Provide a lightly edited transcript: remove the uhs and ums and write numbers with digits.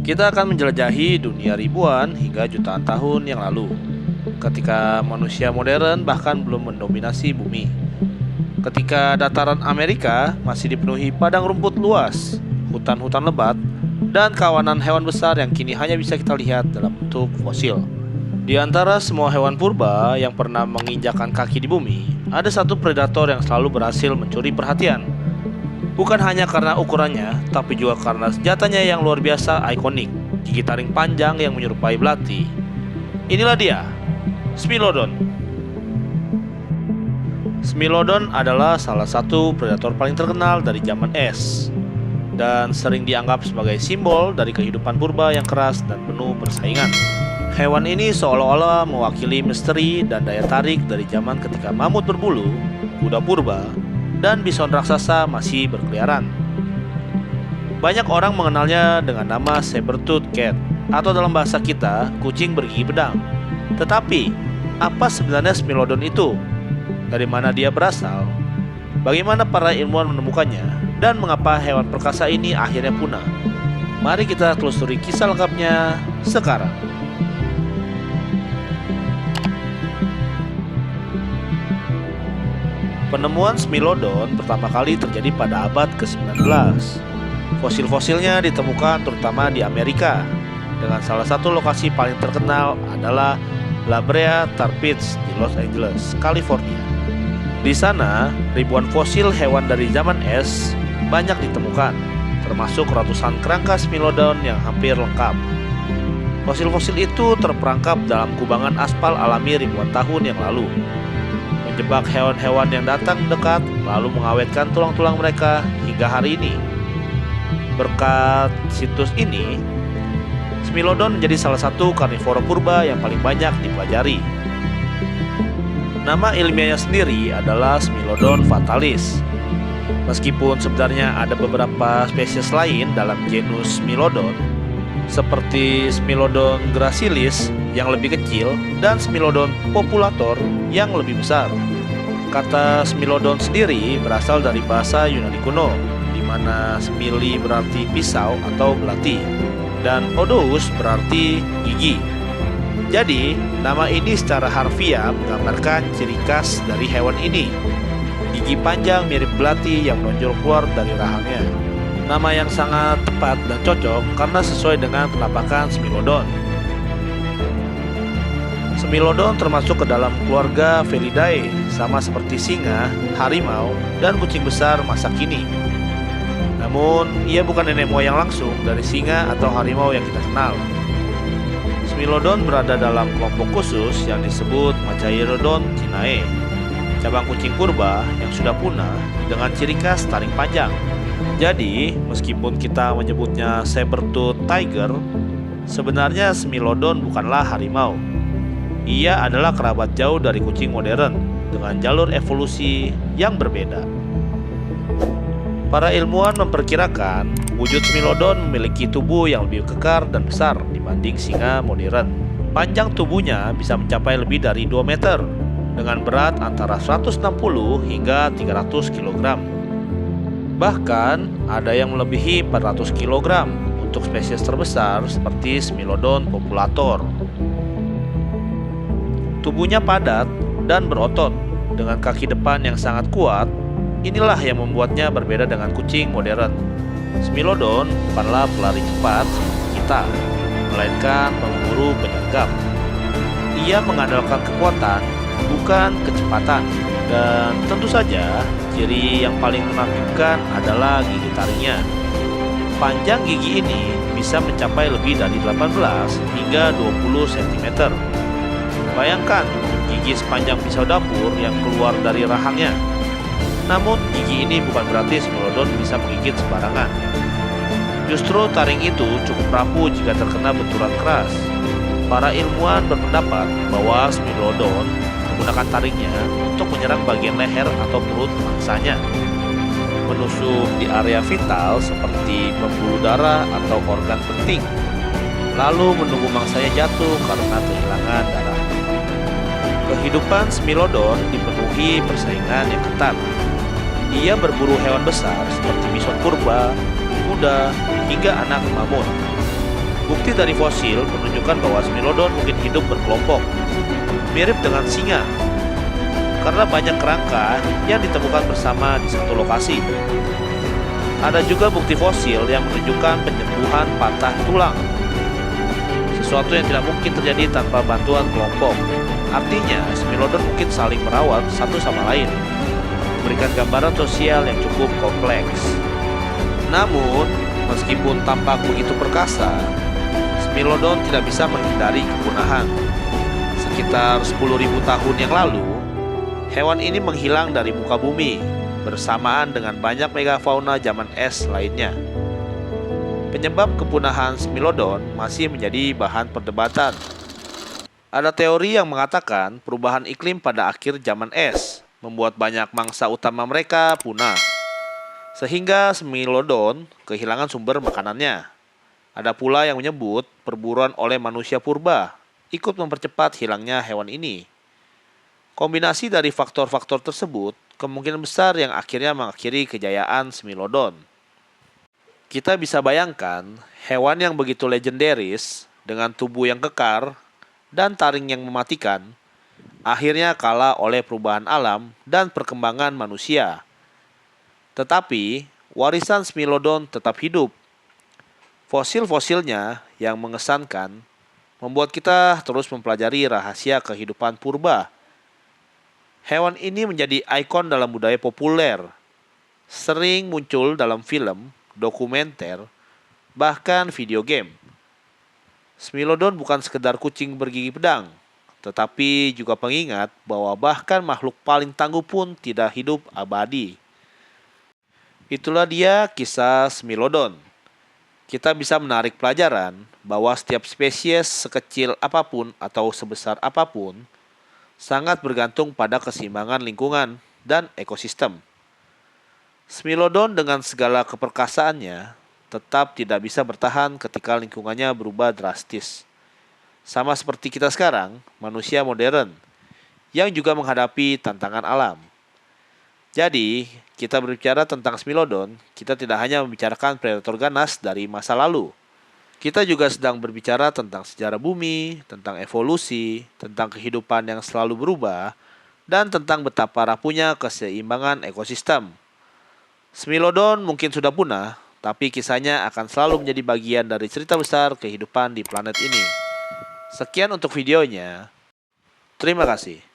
Kita akan menjelajahi dunia ribuan hingga jutaan tahun yang lalu, ketika manusia modern bahkan belum mendominasi bumi. Ketika dataran Amerika masih dipenuhi padang rumput luas, hutan-hutan lebat, dan kawanan hewan besar yang kini hanya bisa kita lihat dalam bentuk fosil. Di antara semua hewan purba yang pernah menginjakkan kaki di bumi, ada satu predator yang selalu berhasil mencuri perhatian. Bukan hanya karena ukurannya, tapi juga karena senjatanya yang luar biasa ikonik, gigi taring panjang yang menyerupai belati. Inilah dia, Smilodon. Smilodon adalah salah satu predator paling terkenal dari zaman es, dan sering dianggap sebagai simbol dari kehidupan purba yang keras dan penuh persaingan. Hewan ini seolah-olah mewakili misteri dan daya tarik dari zaman ketika mamut berbulu, kuda purba, dan bison raksasa masih berkeliaran. Banyak orang mengenalnya dengan nama saber-tooth cat, atau dalam bahasa kita, kucing bergigi pedang. Tetapi, apa sebenarnya Smilodon itu? Dari mana dia berasal? Bagaimana para ilmuwan menemukannya? Dan mengapa hewan perkasa ini akhirnya punah? Mari kita telusuri kisah lengkapnya sekarang. Penemuan Smilodon pertama kali terjadi pada abad ke-19. Fosil-fosilnya ditemukan terutama di Amerika, dengan salah satu lokasi paling terkenal adalah La Brea Tar Pits di Los Angeles, California. Di sana, ribuan fosil hewan dari zaman es banyak ditemukan, termasuk ratusan kerangka Smilodon yang hampir lengkap. Fosil-fosil itu terperangkap dalam kubangan aspal alami ribuan tahun yang lalu, menjebak hewan-hewan yang datang dekat, lalu mengawetkan tulang-tulang mereka hingga hari ini. Berkat situs ini, Smilodon menjadi salah satu karnivora purba yang paling banyak dipelajari. Nama ilmiahnya sendiri adalah Smilodon fatalis. Meskipun sebenarnya ada beberapa spesies lain dalam genus Smilodon, seperti Smilodon gracilis yang lebih kecil dan Smilodon populator yang lebih besar. Kata Smilodon sendiri berasal dari bahasa Yunani kuno, di mana smili berarti pisau atau belati, dan odous berarti gigi. Jadi, nama ini secara harfiah menggambarkan ciri khas dari hewan ini. Gigi panjang mirip belati yang menonjol keluar dari rahangnya. Nama yang sangat tepat dan cocok karena sesuai dengan penampakan Smilodon. Smilodon termasuk ke dalam keluarga Felidae, sama seperti singa, harimau, dan kucing besar masa kini. Namun, ia bukan nenek moyang langsung dari singa atau harimau yang kita kenal. Smilodon berada dalam kelompok khusus yang disebut Machairodon cinae, cabang kucing purba yang sudah punah dengan ciri khas taring panjang. Jadi, meskipun kita menyebutnya saber-tooth tiger, sebenarnya Smilodon bukanlah harimau. Ia adalah kerabat jauh dari kucing modern dengan jalur evolusi yang berbeda. Para ilmuwan memperkirakan wujud Smilodon memiliki tubuh yang lebih kekar dan besar dibanding singa modern. Panjang tubuhnya bisa mencapai lebih dari 2 meter dengan berat antara 160 hingga 300 kg. Bahkan ada yang melebihi 400 kg untuk spesies terbesar seperti Smilodon populator. Tubuhnya padat dan berotot dengan kaki depan yang sangat kuat. Inilah yang membuatnya berbeda dengan kucing modern. Smilodon bukanlah pelari cepat seperti kita, melainkan pemburu penyergap. Ia mengandalkan kekuatan, bukan kecepatan. Dan tentu saja, ciri yang paling menakjubkan adalah gigi taringnya. Panjang gigi ini bisa mencapai lebih dari 18 hingga 20 cm. Bayangkan gigi sepanjang pisau dapur yang keluar dari rahangnya. Namun gigi ini bukan berarti Smilodon bisa menggigit sembarangan. Justru taring itu cukup rapuh jika terkena benturan keras. Para ilmuwan berpendapat bahwa Smilodon menggunakan taringnya untuk menyerang bagian leher atau perut mangsanya, menusuk di area vital seperti pembuluh darah atau organ penting, lalu menunggu mangsanya jatuh karena kehilangan darah. Kehidupan Smilodon dipenuhi persaingan yang ketat. Ia berburu hewan besar seperti bison purba, kuda, hingga anak mamut. Bukti dari fosil menunjukkan bahwa Smilodon mungkin hidup berkelompok, mirip dengan singa, karena banyak kerangka yang ditemukan bersama di satu lokasi. Ada juga bukti fosil yang menunjukkan penyembuhan patah tulang, sesuatu yang tidak mungkin terjadi tanpa bantuan kelompok. Artinya, Smilodon mungkin saling merawat satu sama lain, memberikan gambaran sosial yang cukup kompleks. Namun, meskipun tampak begitu perkasa, Smilodon tidak bisa menghindari kepunahan. Sekitar 10.000 tahun yang lalu, hewan ini menghilang dari muka bumi bersamaan dengan banyak megafauna zaman es lainnya. Penyebab kepunahan Smilodon masih menjadi bahan perdebatan. Ada teori yang mengatakan perubahan iklim pada akhir zaman es membuat banyak mangsa utama mereka punah, sehingga Smilodon kehilangan sumber makanannya. Ada pula yang menyebut perburuan oleh manusia purba ikut mempercepat hilangnya hewan ini. Kombinasi dari faktor-faktor tersebut kemungkinan besar yang akhirnya mengakhiri kejayaan Smilodon. Kita bisa bayangkan hewan yang begitu legendaris dengan tubuh yang kekar dan taring yang mematikan akhirnya kalah oleh perubahan alam dan perkembangan manusia. Tetapi warisan Smilodon tetap hidup. Fosil-fosilnya yang mengesankan membuat kita terus mempelajari rahasia kehidupan purba. Hewan ini menjadi ikon dalam budaya populer, sering muncul dalam film, dokumenter, bahkan video game. Smilodon bukan sekedar kucing bergigi pedang, tetapi juga pengingat bahwa bahkan makhluk paling tangguh pun tidak hidup abadi. Itulah dia kisah Smilodon. Kita bisa menarik pelajaran bahwa setiap spesies sekecil apapun atau sebesar apapun sangat bergantung pada keseimbangan lingkungan dan ekosistem. Smilodon dengan segala keperkasaannya tetap tidak bisa bertahan ketika lingkungannya berubah drastis. Sama seperti kita sekarang, manusia modern yang juga menghadapi tantangan alam. Jadi, kita berbicara tentang Smilodon, kita tidak hanya membicarakan predator ganas dari masa lalu. Kita juga sedang berbicara tentang sejarah bumi, tentang evolusi, tentang kehidupan yang selalu berubah, dan tentang betapa rapuhnya keseimbangan ekosistem. Smilodon mungkin sudah punah, tapi kisahnya akan selalu menjadi bagian dari cerita besar kehidupan di planet ini. Sekian untuk videonya. Terima kasih.